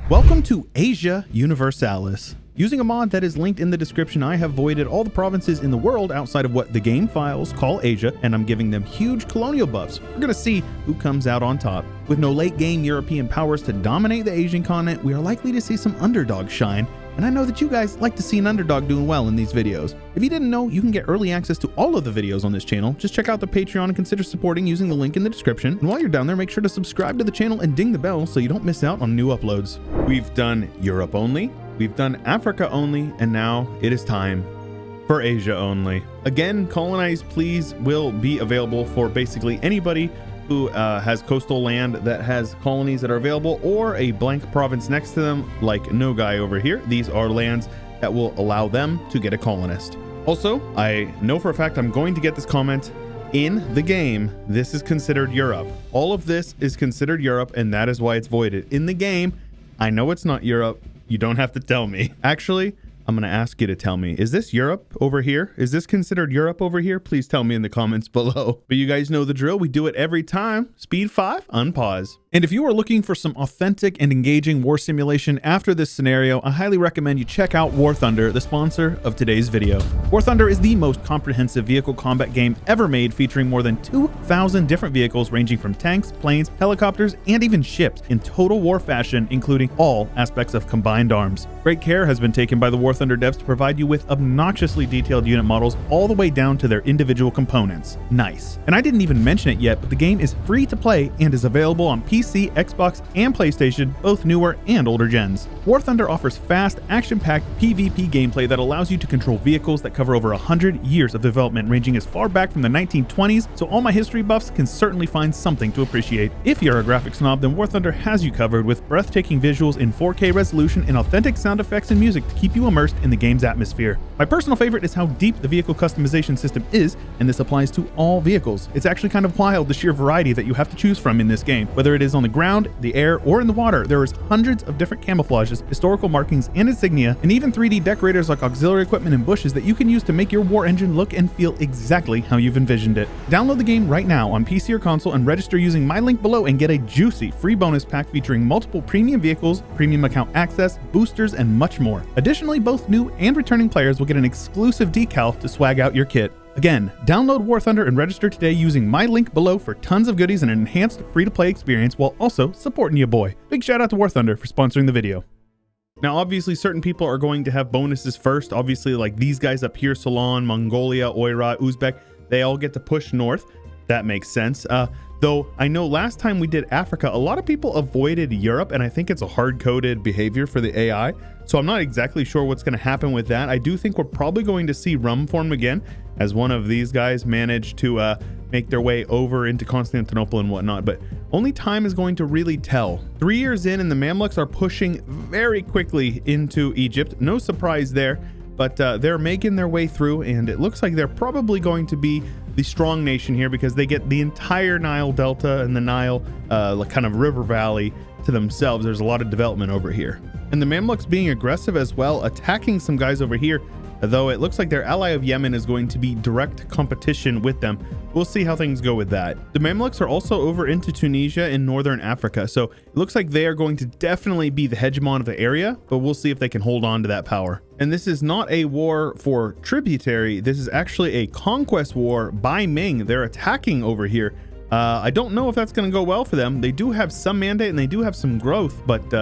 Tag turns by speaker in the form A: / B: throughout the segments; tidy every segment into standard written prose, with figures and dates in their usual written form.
A: Welcome to ASIA Universalis. Using a mod that is linked in the description, I have voided all the provinces in the world outside of what the game files call Asia, and I'm giving them huge colonial buffs. We're gonna see who comes out on top. With no late game European powers to dominate the Asian continent, we are likely to see some underdogs shine, and I know that you guys like to see an underdog doing well in these videos. If you didn't know, you can get early access to all of the videos on this channel. Just check out the Patreon and consider supporting using the link in the description. And while you're down there, make sure to subscribe to the channel and ding the bell so you don't miss out on new uploads. We've done Europe only, we've done Africa only, and now it is time for Asia only. Again, Colonize Pls will be available for basically anybody who has coastal land that has colonies that are available or a blank province next to them, like no guy over here. These are lands that will allow them to get a colonist. Also, I know for a fact I'm going to get this comment in the game. This is considered Europe. All of this is considered Europe, and that is why it's voided. In the game, I know it's not Europe. You don't have to tell me. Actually, I'm going to ask you to tell me, is this Europe over here? Is this considered Europe over here? Please tell me in the comments below. But you guys know the drill. We do it every time. Speed 5, unpause. And if you are looking for some authentic and engaging war simulation after this scenario, I highly recommend you check out War Thunder, the sponsor of today's video. War Thunder is the most comprehensive vehicle combat game ever made, featuring more than 2,000 different vehicles ranging from tanks, planes, helicopters, and even ships in total war fashion, including all aspects of combined arms. Great care has been taken by the War Thunder devs to provide you with obnoxiously detailed unit models all the way down to their individual components. Nice. And I didn't even mention it yet, but the game is free to play and is available on PC, Xbox, and PlayStation, both newer and older gens. War Thunder offers fast, action-packed PvP gameplay that allows you to control vehicles that cover over 100 years of development, ranging as far back from the 1920s, so all my history buffs can certainly find something to appreciate. If you're a graphics snob, then War Thunder has you covered with breathtaking visuals in 4K resolution and authentic sound effects and music to keep you immersed in the game's atmosphere. My personal favorite is how deep the vehicle customization system is, and this applies to all vehicles. It's actually kind of wild the sheer variety that you have to choose from in this game. Whether it is on the ground, the air, or in the water, there is hundreds of different camouflages, historical markings and insignia, and even 3D decorators like auxiliary equipment and bushes that you can use to make your war engine look and feel exactly how you've envisioned it. Download the game right now on PC or console and register using my link below and get a juicy free bonus pack featuring multiple premium vehicles, premium account access, boosters, and much more. Additionally, both new and returning players will get an exclusive decal to swag out your kit. Again, download War Thunder and register today using my link below for tons of goodies and an enhanced free-to-play experience while also supporting your boy. Big shout out to War Thunder for sponsoring the video. Now, obviously, certain people are going to have bonuses first. Obviously, like these guys up here, Ceylon, Mongolia, Oirat, Uzbek, they all get to push north. That makes sense. Though I know last time we did Africa, a lot of people avoided Europe, and I think it's a hard-coded behavior for the AI. So I'm not exactly sure what's going to happen with that. I do think we're probably going to see Rum form again, as one of these guys managed to make their way over into Constantinople and whatnot, but only time is going to really tell. 3 years in, and the Mamluks are pushing very quickly into Egypt. No surprise there, but they're making their way through, and it looks like they're probably going to be the strong nation here because they get the entire Nile Delta and the Nile kind of river valley to themselves. There's a lot of development over here. And the Mamluks being aggressive as well, attacking some guys over here, though it looks like their ally of Yemen is going to be direct competition with them. We'll see how things go with that. The Mamluks are also over into Tunisia in northern Africa, so it looks like they are going to definitely be the hegemon of the area, but we'll see if they can hold on to that power. And this is not a war for tributary, this is actually a conquest war by Ming. They're attacking over here. I don't know if that's going to go well for them. They do have some mandate and they do have some growth, but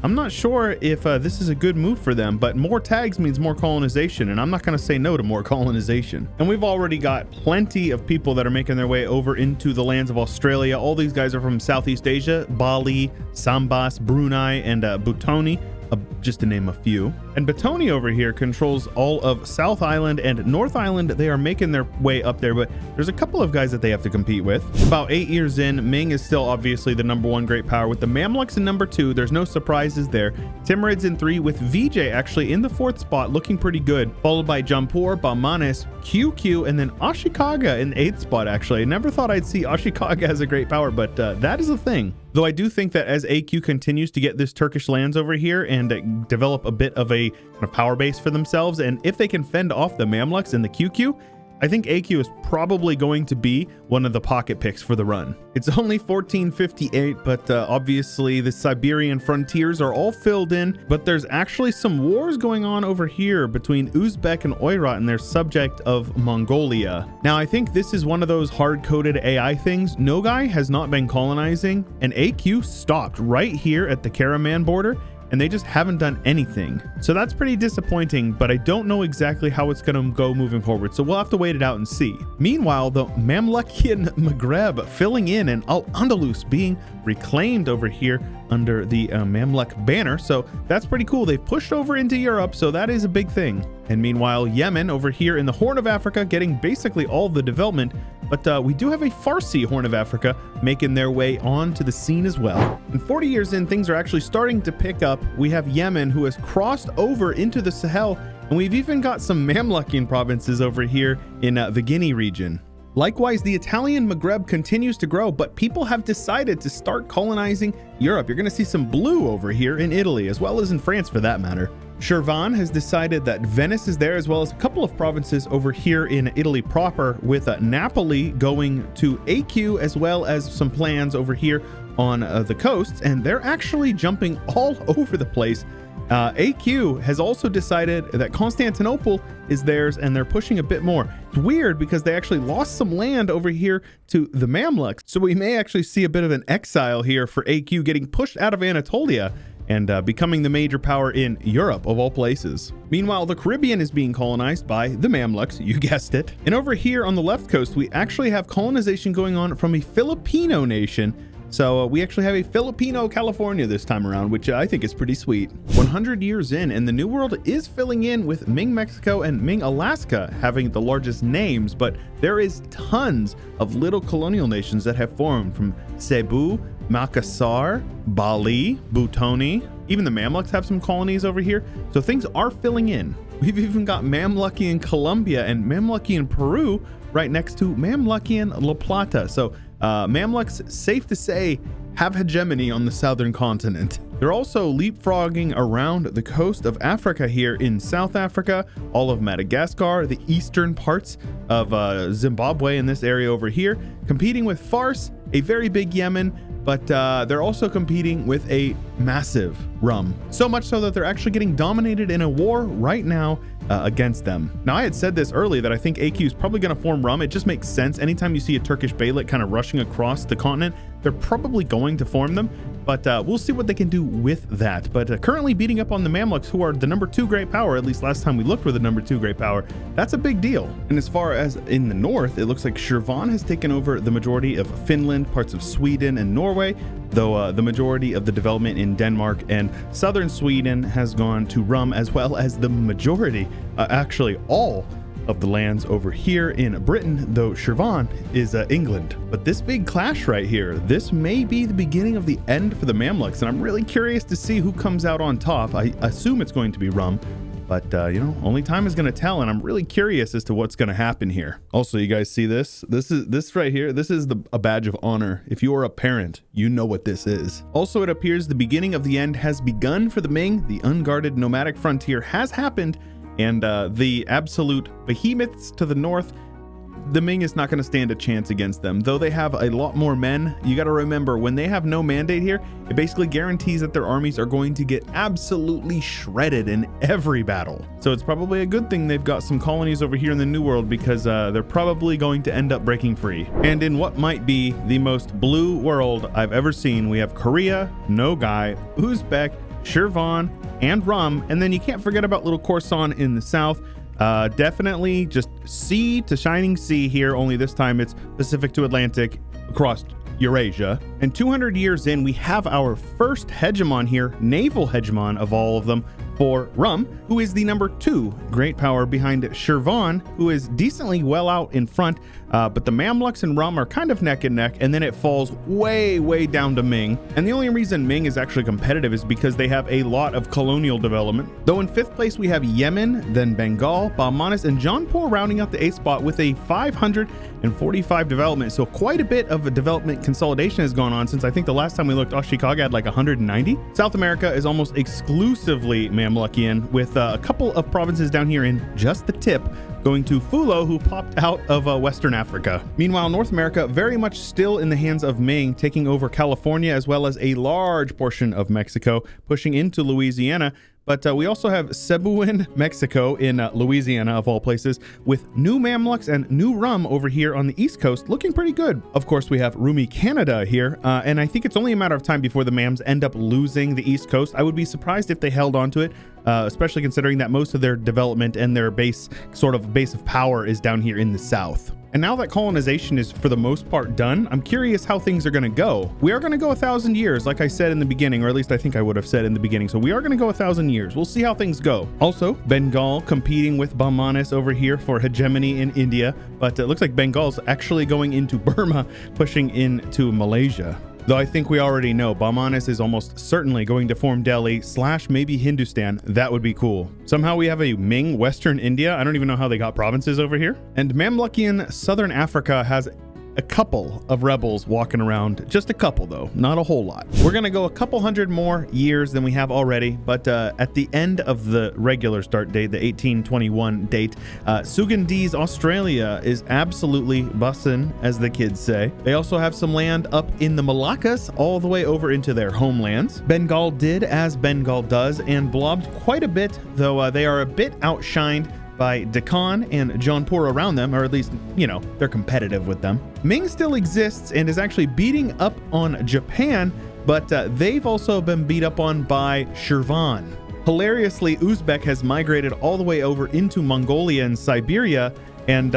A: I'm not sure if this is a good move for them, but more tags means more colonization, and I'm not going to say no to more colonization. And we've already got plenty of people that are making their way over into the lands of Australia. All these guys are from Southeast Asia: Bali, Sambas, Brunei, and Butoni, just to name a few. And Batoni over here controls all of South Island and North Island. They are making their way up there, but there's a couple of guys that they have to compete with. About 8 years in, Ming is still obviously the #1 great power, with the Mamluks in #2. There's no surprises there. Timurids in 3, with VJ actually in the 4th spot, looking pretty good, followed by Jampur, Bamanes, QQ, and then Ashikaga in the 8th spot. Actually, I never thought I'd see Ashikaga as a great power, but that is a thing. Though I do think that as AQ continues to get this Turkish lands over here and develop a bit of a kind of power base for themselves, and if they can fend off the Mamluks and the QQ, I think AQ is probably going to be one of the pocket picks for the run. It's only 1458, but obviously the Siberian frontiers are all filled in, but there's actually some wars going on over here between Uzbek and Oirat and their subject of Mongolia. Now, I think this is one of those hard-coded AI things. Nogai has not been colonizing, and AQ stopped right here at the Karaman border, and they just haven't done anything. So that's pretty disappointing, but I don't know exactly how it's going to go moving forward, so we'll have to wait it out and see. Meanwhile, the Mamlukian Maghreb filling in and Al-Andalus being reclaimed over here under the Mamluk banner, so that's pretty cool. They've pushed over into Europe, so that is a big thing. And meanwhile, Yemen over here in the Horn of Africa getting basically all the development, but we do have a Farsi Horn of Africa making their way onto the scene as well. And 40 years in, things are actually starting to pick up. We have Yemen, who has crossed over into the Sahel, and we've even got some Mamlukian provinces over here in the Guinea region. Likewise, the Italian Maghreb continues to grow, but people have decided to start colonizing Europe. You're going to see some blue over here in Italy, as well as in France for that matter. Shirvan has decided that Venice is there, as well as a couple of provinces over here in Italy proper, with Napoli going to AQ, as well as some plans over here on the coasts, and they're actually jumping all over the place. AQ has also decided that Constantinople is theirs, and they're pushing a bit more. It's weird because they actually lost some land over here to the Mamluks, so we may actually see a bit of an exile here for AQ, getting pushed out of Anatolia and becoming the major power in Europe, of all places. Meanwhile, the Caribbean is being colonized by the Mamluks, you guessed it. And over here on the left coast, we actually have colonization going on from a Filipino nation. So we actually have a Filipino California this time around, which I think is pretty sweet. 100 years in, and the New World is filling in with Ming Mexico and Ming Alaska having the largest names, but there is tons of little colonial nations that have formed, from Cebu, Makassar, Bali, Butoni. Even the Mamluks have some colonies over here, so things are filling in. We've even got Mamluki in Colombia and Mamluki in Peru right next to Mamluki in La Plata. So Mamluks, safe to say, have hegemony on the southern continent. They're also leapfrogging around the coast of Africa here in South Africa, all of Madagascar, the eastern parts of Zimbabwe in this area over here, competing with Fars, a very big Yemen, but they're also competing with a massive Rum. So much so that they're actually getting dominated in a war right now against them. Now, I had said this early that I think AQ is probably going to form Rum. It just makes sense. Anytime you see a Turkish beylik kind of rushing across the continent, they're probably going to form them, but we'll see what they can do with that. But currently beating up on the Mamluks, who are the #2 great power, at least last time we looked, were the #2 great power. That's a big deal. And as far as in the north, it looks like Shirvan has taken over the majority of Finland, parts of Sweden and Norway, though the majority of the development in Denmark and southern Sweden has gone to Rum, as well as the majority, actually all of the lands over here in Britain, though Shirvan is England. But this big clash right here, this may be the beginning of the end for the Mamluks, and I'm really curious to see who comes out on top. I assume it's going to be Rum, but you know, only time is going to tell, and I'm really curious as to what's going to happen here. Also, you guys see this? This right here, this is a badge of honor. If you are a parent, you know what this is. Also, it appears the beginning of the end has begun for the Ming. The unguarded nomadic frontier has happened, and the absolute behemoths to the north, the Ming is not going to stand a chance against them. Though they have a lot more men, you got to remember, when they have no mandate here, it basically guarantees that their armies are going to get absolutely shredded in every battle. So it's probably a good thing they've got some colonies over here in the New World, because they're probably going to end up breaking free. And in what might be the most blue world I've ever seen, we have Korea, Nogai, Uzbek, Shirvan, and Rum, and then you can't forget about little Khorasan in the south. Definitely just sea to shining sea here, only this time it's Pacific to Atlantic across Eurasia. And 200 years in, we have our first hegemon here, naval hegemon of all of them, for Rum, who is the #2 great power behind Shirvan, who is decently well out in front, but the Mamluks and Rum are kind of neck and neck, and then it falls way down to Ming. And the only reason Ming is actually competitive is because they have a lot of colonial development. Though in 5th place we have Yemen, then Bengal, Balmanis, and Jaunpur rounding out the 8th spot with a 545 development. So quite a bit of a development consolidation has gone on since I think the last time we looked, Ashikaga had like 190. South America is almost exclusively Mamlukian, with a couple of provinces down here in just the tip going to Fulo, who popped out of Western Africa. Meanwhile, North America very much still in the hands of Ming, taking over California as well as a large portion of Mexico, pushing into Louisiana. But we also have Cebuan, Mexico in Louisiana, of all places, with new Mamluks and new rum over here on the East Coast, looking pretty good. Of course, we have Rumi Canada here, and I think it's only a matter of time before the Mams end up losing the East Coast. I would be surprised if they held on to it, especially considering that most of their development and their base of power is down here in the South. And now that colonization is for the most part done, I'm curious how things are going to go. We are going to go 1,000 years, like I said in the beginning, or at least I think I would have said in the beginning. So we are going to go 1,000 years. We'll see how things go. Also, Bengal competing with Bamanis over here for hegemony in India, but it looks like Bengal's actually going into Burma, pushing into Malaysia. Though I think we already know Bamanis is almost certainly going to form Delhi / maybe Hindustan. That would be cool. Somehow we have a Ming Western India. I don't even know how they got provinces over here. And Mamlukian Southern Africa has a couple of rebels walking around. Just a couple though, not a whole lot. We're gonna go a couple hundred more years than we have already, but at the end of the regular start date, the 1821 date, Sugandees, Australia is absolutely bussin', as the kids say. They also have some land up in the Malaccas all the way over into their homelands. Bengal did as Bengal does and blobbed quite a bit, though they are a bit outshined by Deccan and Jaunpur around them, or at least, you know, they're competitive with them. Ming still exists and is actually beating up on Japan, but they've also been beat up on by Shirvan. Hilariously, Uzbek has migrated all the way over into Mongolia and Siberia, and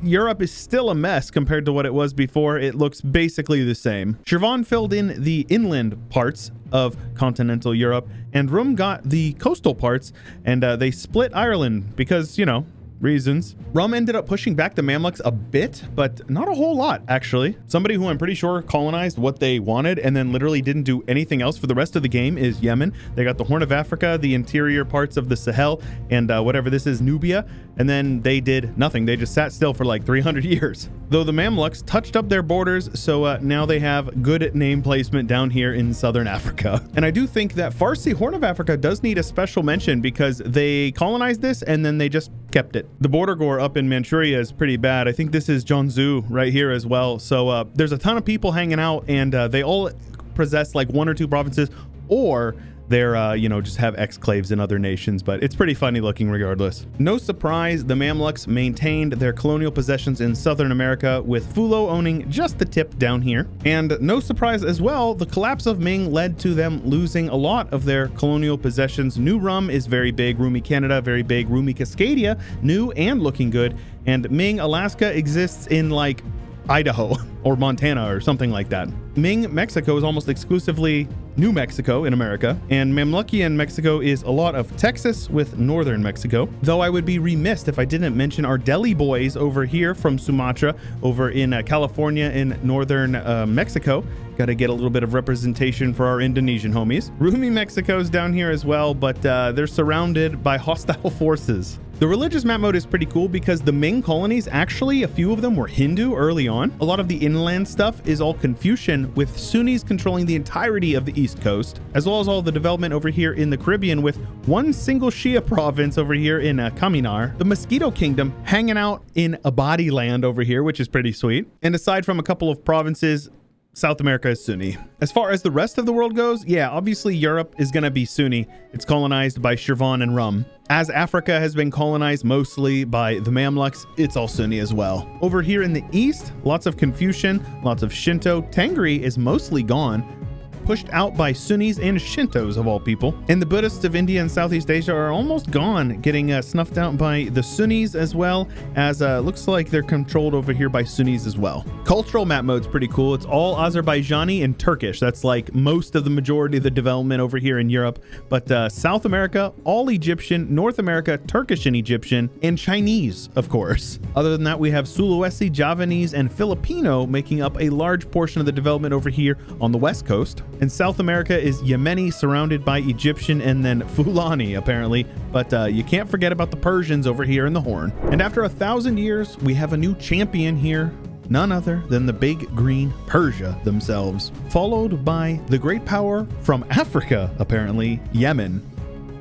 A: Europe is still a mess compared to what it was before. It looks basically the same. Shirvan filled in the inland parts of continental Europe, and Rum got the coastal parts, and they split Ireland because, you know, reasons. Rum ended up pushing back the Mamluks a bit, but not a whole lot, actually. Somebody who I'm pretty sure colonized what they wanted and then literally didn't do anything else for the rest of the game is Yemen. They got the Horn of Africa, the interior parts of the Sahel, and whatever this is, Nubia, and then they did nothing. They just sat still for like 300 years. Though the Mamluks touched up their borders, so now they have good name placement down here in southern Africa. And I do think that Farsi Horn of Africa does need a special mention because they colonized this and then they just kept it. The border gore up in Manchuria is pretty bad. I think this is Jiangsu right here as well. So there's a ton of people hanging out, and they all possess like 1 or 2 provinces, or they're, you know, just have exclaves in other nations, but it's pretty funny looking regardless. No surprise, the Mamluks maintained their colonial possessions in Southern America, with Fulo owning just the tip down here. And no surprise as well, the collapse of Ming led to them losing a lot of their colonial possessions. New Rum is very big, Rumi Canada, very big, Rumi Cascadia, new and looking good, and Ming Alaska exists in like Idaho or Montana or something like that. Ming Mexico is almost exclusively New Mexico in America, and Mamlukian Mexico is a lot of Texas with northern Mexico. Though I would be remiss if I didn't mention our Delhi boys over here from Sumatra, over in California in northern Mexico. Got to get a little bit of representation for our Indonesian homies. Rumi Mexico's down here as well, but they're surrounded by hostile forces. The religious map mode is pretty cool because the Ming colonies, actually, a few of them were Hindu early on. A lot of the inland stuff is all Confucian, with Sunnis controlling the entirety of the East Coast, as well as all the development over here in the Caribbean, with one single Shia province over here in Kaminar. The Mosquito Kingdom hanging out in Abadi land over here, which is pretty sweet. And aside from a couple of provinces, South America is Sunni. As far as the rest of the world goes, yeah, obviously Europe is going to be Sunni. It's colonized by Shirvan and Rum. As Africa has been colonized mostly by the Mamluks, it's all Sunni as well. Over here in the east, lots of Confucian, lots of Shinto. Tengri is mostly gone, pushed out by Sunnis and Shintos of all people. And the Buddhists of India and Southeast Asia are almost gone, getting snuffed out by the Sunnis, as well as looks like they're controlled over here by Sunnis as well. Cultural map mode's pretty cool. It's all Azerbaijani and Turkish. That's like most of the majority of the development over here in Europe. But South America, all Egyptian, North America, Turkish and Egyptian, and Chinese, of course. Other than that, we have Sulawesi, Javanese, and Filipino making up a large portion of the development over here on the West Coast. And South America is Yemeni, surrounded by Egyptian, and then Fulani, apparently. But you can't forget about the Persians over here in the Horn. And after 1,000 years, we have a new champion here. None other than the big green Persia themselves, followed by the great power from Africa, apparently, Yemen,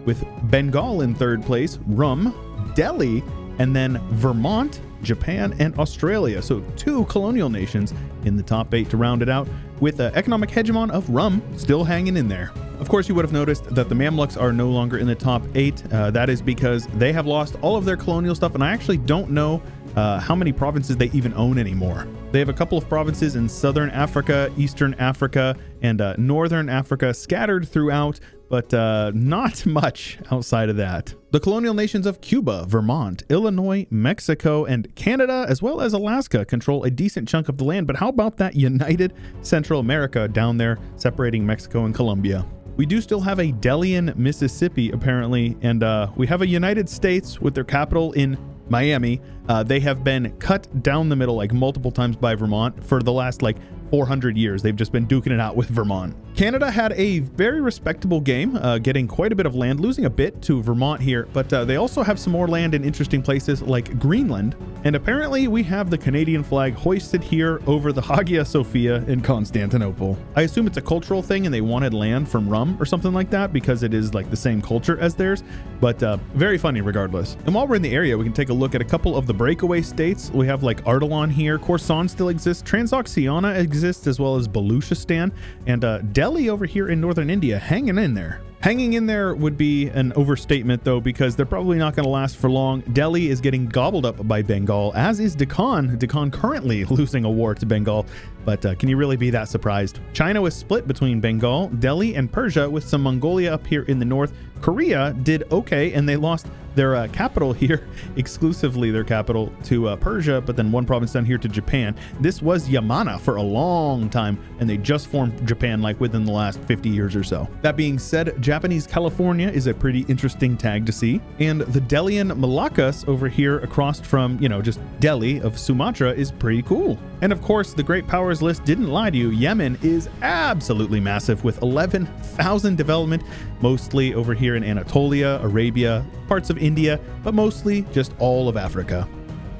A: with Bengal in third place, Rum, Delhi, and then Vermont, Japan, and Australia. So 2 colonial nations in the top 8 to round it out, with an economic hegemon of rum still hanging in there. Of course, you would have noticed that the Mamluks are no longer in the top 8. That is because they have lost all of their colonial stuff, and I actually don't know how many provinces they even own anymore. They have a couple of provinces in Southern Africa, Eastern Africa, and Northern Africa scattered throughout, but not much outside of that. The colonial nations of Cuba, Vermont, Illinois, Mexico, and Canada, as well as Alaska, control a decent chunk of the land. But how about that united Central America down there separating Mexico and Colombia? We do still have a Delian, Mississippi, apparently, and we have a United States with their capital in Miami. They have been cut down the middle like multiple times by Vermont for the last like 400 years. They've just been duking it out with Vermont. Canada had a very respectable game, getting quite a bit of land, losing a bit to Vermont here, but they also have some more land in interesting places like Greenland. And apparently we have the Canadian flag hoisted here over the Hagia Sophia in Constantinople. I assume it's a cultural thing and they wanted land from rum or something like that because it is like the same culture as theirs, but very funny regardless. And while we're in the area, we can take a look at a couple of the breakaway states. We have like Ardalan here, Khorasan still exists, Transoxiana exists, as well as Baluchistan, and Delhi over here in northern India hanging in there. Hanging in there would be an overstatement though, because they're probably not going to last for long. Delhi is getting gobbled up by Bengal, as is Deccan. Deccan currently losing a war to Bengal, but can you really be that surprised? China was split between Bengal, Delhi, and Persia, with some Mongolia up here in the north. Korea did okay, and they lost their capital here, exclusively their capital, to Persia, but then one province down here to Japan. This was Yamana for a long time, and they just formed Japan like within the last 50 years or so. That being said, Japanese California is a pretty interesting tag to see, and the Delian Malaccas over here across from, you know, just Delhi of Sumatra is pretty cool. And of course, the great powers list didn't lie to you. Yemen is absolutely massive with 11,000 development, mostly over here in Anatolia, Arabia, parts of India, but mostly just all of Africa.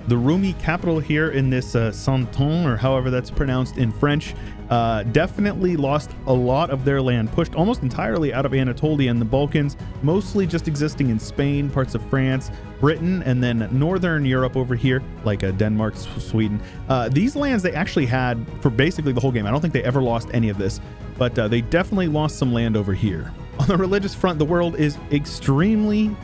A: The Rumi capital here in this Santon, or however that's pronounced in French, definitely lost a lot of their land, pushed almost entirely out of Anatolia and the Balkans, mostly just existing in Spain, parts of France, Britain, and then northern Europe over here, like Denmark, Sweden. These lands they actually had for basically the whole game. I don't think they ever lost any of this, but they definitely lost some land over here. On the religious front, the world is extremely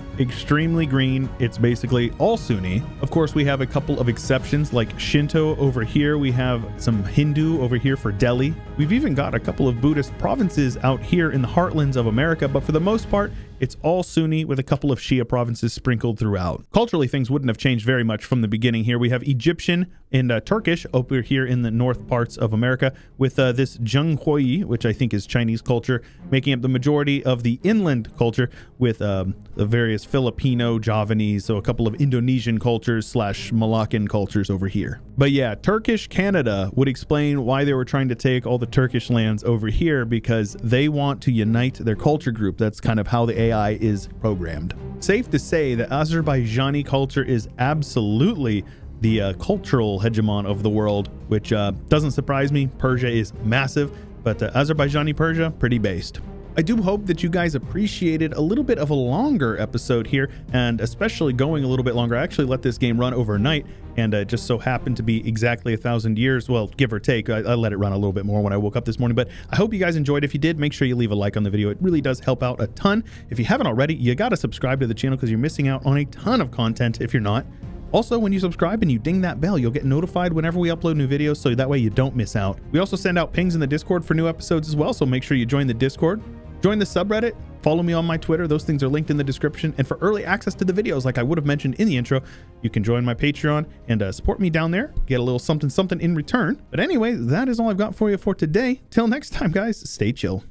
A: green. It's basically all Sunni. Of course, we have a couple of exceptions like Shinto over here. We have some Hindu over here for Delhi. We've even got a couple of Buddhist provinces out here in the heartlands of America, but for the most part, it's all Sunni with a couple of Shia provinces sprinkled throughout. Culturally, things wouldn't have changed very much from the beginning here. We have Egyptian and Turkish over here in the north parts of America, with this Zhenghui, which I think is Chinese culture, making up the majority of the inland culture, with the various Filipino, Javanese, so a couple of Indonesian cultures / Malaccan cultures over here. But yeah, Turkish Canada would explain why they were trying to take all the Turkish lands over here, because they want to unite their culture group. That's kind of how the AI is programmed. Safe to say that Azerbaijani culture is absolutely the cultural hegemon of the world, which doesn't surprise me. Persia is massive, but Azerbaijani Persia, pretty based. I do hope that you guys appreciated a little bit of a longer episode here, and especially going a little bit longer. I actually let this game run overnight, and it just so happened to be exactly 1,000 years, well, give or take. I let it run a little bit more when I woke up this morning, but I hope you guys enjoyed. If you did, make sure you leave a like on the video. It really does help out a ton. If you haven't already, you got to subscribe to the channel because you're missing out on a ton of content if you're not. Also, when you subscribe and you ding that bell, you'll get notified whenever we upload new videos, so that way you don't miss out. We also send out pings in the Discord for new episodes as well, so make sure you join the Discord. Join the subreddit, follow me on my Twitter. Those things are linked in the description. And for early access to the videos, like I would have mentioned in the intro, you can join my Patreon and support me down there. Get a little something in return. But anyway, that is all I've got for you for today. Till next time, guys, stay chill.